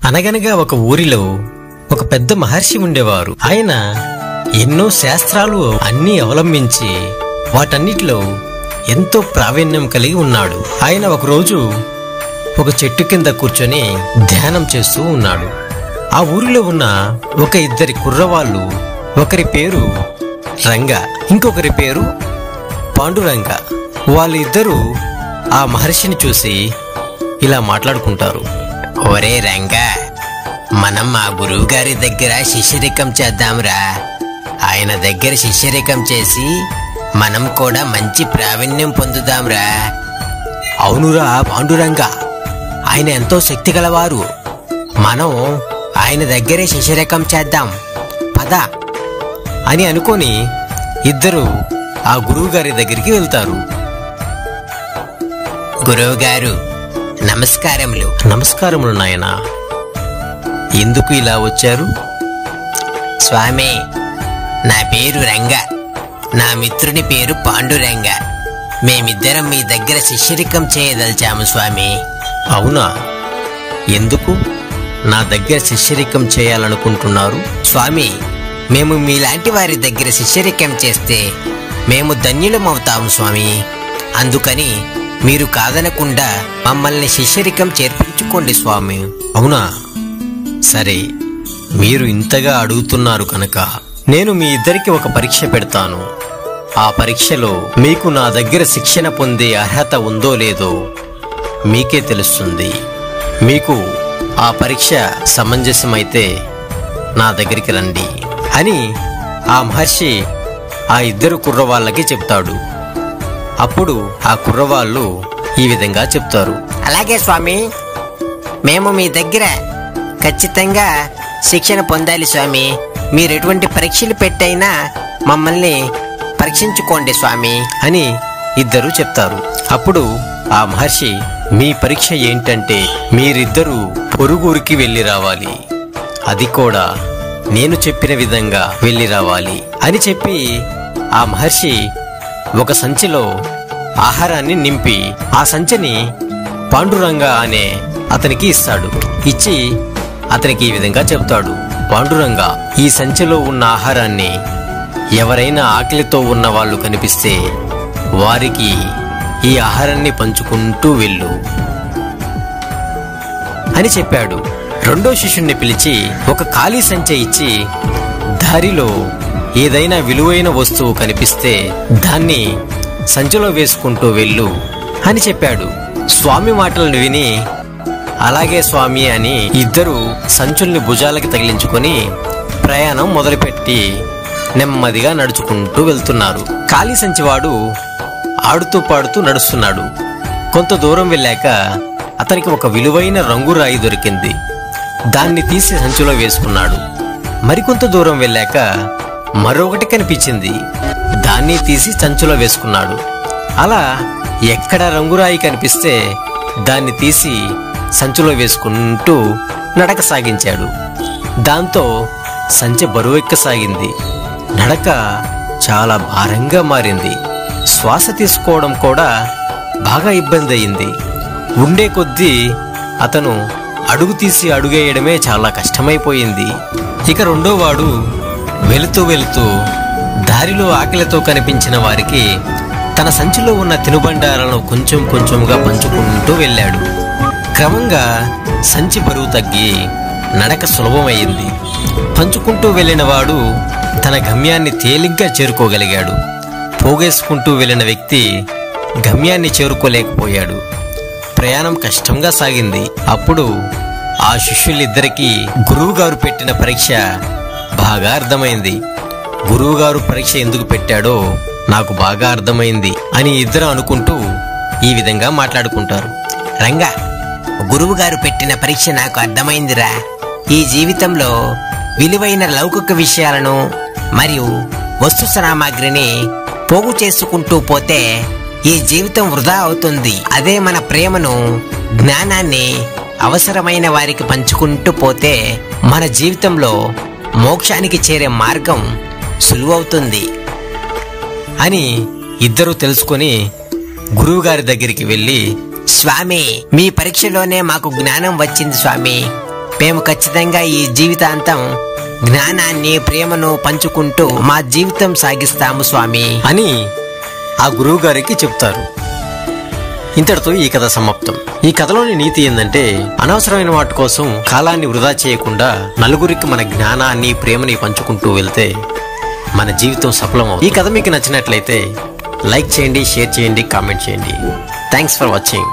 అనగనగా ఒక ఊరిలో ఒక పెద్ద మహర్షి ఉండేవారు. ఆయన ఎన్నో శాస్త్రాలు అన్నీ అవలంబించి వాటన్నిటిలో ఎంతో ప్రావీణ్యం కలిగి ఉన్నాడు. ఆయన ఒకరోజు ఒక చెట్టు కింద కూర్చొని ధ్యానం చేస్తూ ఉన్నాడు. ఆ ఊరిలో ఉన్న ఒక ఇద్దరి కుర్రవాళ్ళు, ఒకరి పేరు రంగ, ఇంకొకరి పేరు పాండురంగ. వాళ్ళిద్దరూ ఆ మహర్షిని చూసి ఇలా మాట్లాడుకుంటారు. ఒరే రంగా, మనం మా గురువు గారి దగ్గర శిష్యరికం చేద్దాంరా. ఆయన దగ్గర శిష్యరికం చేసి మనం కూడా మంచి ప్రావీణ్యం పొందుదాంరా. అవునురా పాండురంగ, ఆయన ఎంతో శక్తి గలవారు. మనం ఆయన దగ్గరే శిష్యరికం చేద్దాం, పద అని అనుకొని ఇద్దరు ఆ గురువు గారి దగ్గరికి వెళ్తారు. గురువు గారు, నమస్కారములు. నమస్కారములు నాయనా. ఎందుకు ఇలా వచ్చారు? స్వామి, నా పేరు రంగ, నా మిత్రుని పేరు పాండురంగ. మేమిద్దరం మీ దగ్గర శిష్యరికం చేయదలిచాము స్వామి. అవునా? ఎందుకు నా దగ్గర శిష్యరికం చేయాలనుకుంటున్నారు? స్వామి, మేము మీలాంటి వారి దగ్గర శిష్యరికం చేస్తే మేము ధన్యులమవుతాము స్వామి. అందుకని మీరు కాదనకుండా మమ్మల్ని శిష్యరికం చేర్పించుకోండి స్వామి. అవునా? సరే, మీరు ఇంతగా అడుగుతున్నారు కనుక నేను మీ ఇద్దరికి ఒక పరీక్ష పెడతాను. ఆ పరీక్షలో మీకు నా దగ్గర శిక్షణ పొందే అర్హత ఉందో లేదో మీకే తెలుస్తుంది. మీకు ఆ పరీక్ష సమంజసమైతే నా దగ్గరికి రండి అని ఆ మహర్షి ఆ ఇద్దరు కుర్రవాళ్ళకి చెప్తాడు. అప్పుడు ఆ కుర్రవాళ్ళు ఈ విధంగా చెప్తారు. అలాగే స్వామి, మేము మీ దగ్గర ఖచ్చితంగా శిక్షణ పొందాలి స్వామి. మీరు ఎటువంటి పరీక్షలు పెట్టైనా మమ్మల్ని పరీక్షించుకోండి స్వామి అని ఇద్దరు చెప్తారు. అప్పుడు ఆ మహర్షి, మీ పరీక్ష ఏంటంటే మీరిద్దరూ పొరుగురికి వెళ్ళి రావాలి, అది కూడా నేను చెప్పిన విధంగా వెళ్ళి రావాలి అని చెప్పి ఆ మహర్షి ఒక సంచిలో ఆహారాన్ని నింపి ఆ సంచిని పాండురంగ అనే అతనికి ఇస్తాడు. ఇచ్చి అతనికి ఈ విధంగా చెప్తాడు. పాండురంగ, ఈ సంచిలో ఉన్న ఆహారాన్ని ఎవరైనా ఆకలితో ఉన్న వాళ్ళు కనిపిస్తే వారికి ఈ ఆహారాన్ని పంచుకుంటూ వెళ్ళు అని చెప్పాడు. రెండో శిష్యుణ్ణి పిలిచి ఒక ఖాళీ సంచి ఇచ్చి దారిలో ఏదైనా విలువైన వస్తువు కనిపిస్తే దాన్ని సంచిలో వేసుకుంటూ వెళ్ళు అని చెప్పాడు. స్వామి మాటలను విని అలాగే స్వామి అని ఇద్దరు సంచుల్ని భుజాలకి తగిలించుకొని ప్రయాణం మొదలుపెట్టి నెమ్మదిగా నడుచుకుంటూ వెళ్తున్నారు. ఖాళీ సంచివాడు ఆడుతూ పాడుతూ నడుస్తున్నాడు. కొంత దూరం వెళ్ళాక అతనికి ఒక విలువైన రంగురాయి దొరికింది. దాన్ని తీసి సంచిలో వేసుకున్నాడు. మరికొంత దూరం వెళ్ళాక మరొకటి కనిపించింది. దాన్ని తీసి సంచిలో వేసుకున్నాడు. అలా ఎక్కడ రంగురాయి కనిపిస్తే దాన్ని తీసి సంచిలో వేసుకుంటూ నడక సాగించాడు. దాంతో సంచి బరువెక్కసాగింది. నడక చాలా భారంగా మారింది. శ్వాస తీసుకోవడం కూడా బాగా ఇబ్బంది అయింది. ఉండే కొద్దీ అతను అడుగు తీసి అడుగేయడమే చాలా కష్టమైపోయింది. ఇక రెండోవాడు వెళుతూ వెళుతూ దారిలో ఆకలితో కనిపించిన వారికి తన సంచిలో ఉన్న తినుబండారాలను కొంచెం కొంచెంగా పంచుకుంటూ వెళ్ళాడు. క్రమంగా సంచి బరువు తగ్గి నడక సులభమైంది. పంచుకుంటూ వెళ్ళిన వాడు తన గమ్యాన్ని తేలిగ్గా చేరుకోగలిగాడు. పోగేసుకుంటూ వెళ్ళిన వ్యక్తి గమ్యాన్ని చేరుకోలేకపోయాడు. ప్రయాణం కష్టంగా సాగింది. అప్పుడు ఆ శిష్యులిద్దరికీ గురువుగారు పెట్టిన పరీక్ష బాగా అర్థమైంది. గురువుగారు పరీక్ష ఎందుకు పెట్టాడో నాకు బాగా అర్థమైంది అని ఇద్దరు అనుకుంటూ ఈ విధంగా మాట్లాడుకుంటారు. రంగా, గురువు గారు పెట్టిన పరీక్ష నాకు అర్థమైందిరా. ఈ జీవితంలో విలువైన లౌకిక విషయాలను మరియు వస్తు సామాగ్రిని పోగు చేసుకుంటూ పోతే ఈ జీవితం వృధా అవుతుంది. అదే మన ప్రేమను, జ్ఞానాన్ని అవసరమైన వారికి పంచుకుంటూ పోతే మన జీవితంలో మోక్షానికి చేరే మార్గం సులువవుతుంది అని ఇద్దరూ తెలుసుకొని గురువుగారి దగ్గరికి వెళ్ళి, స్వామి, మీ పరీక్షలోనే మాకు జ్ఞానం వచ్చింది స్వామి. మేము ఖచ్చితంగా ఈ జీవితాంతం జ్ఞానాన్ని ప్రేమను పంచుకుంటూ మా జీవితం సాగిస్తాము స్వామి అని ఆ గురువు గారికి చెప్తారు. ఇంతటితో ఈ కథ సమాప్తం. ఈ కథలోని నీతి ఏంటంటే, అనవసరమైన వాటి కోసం కాలాన్ని వృధా చేయకుండా నలుగురికి మన జ్ఞానాన్ని ప్రేమని పంచుకుంటూ వెళ్తే మన జీవితం సఫలమవుతుంది. ఈ కథ మీకు నచ్చినట్లయితే లైక్ చేయండి, షేర్ చేయండి, కామెంట్ చేయండి. Thanks for watching.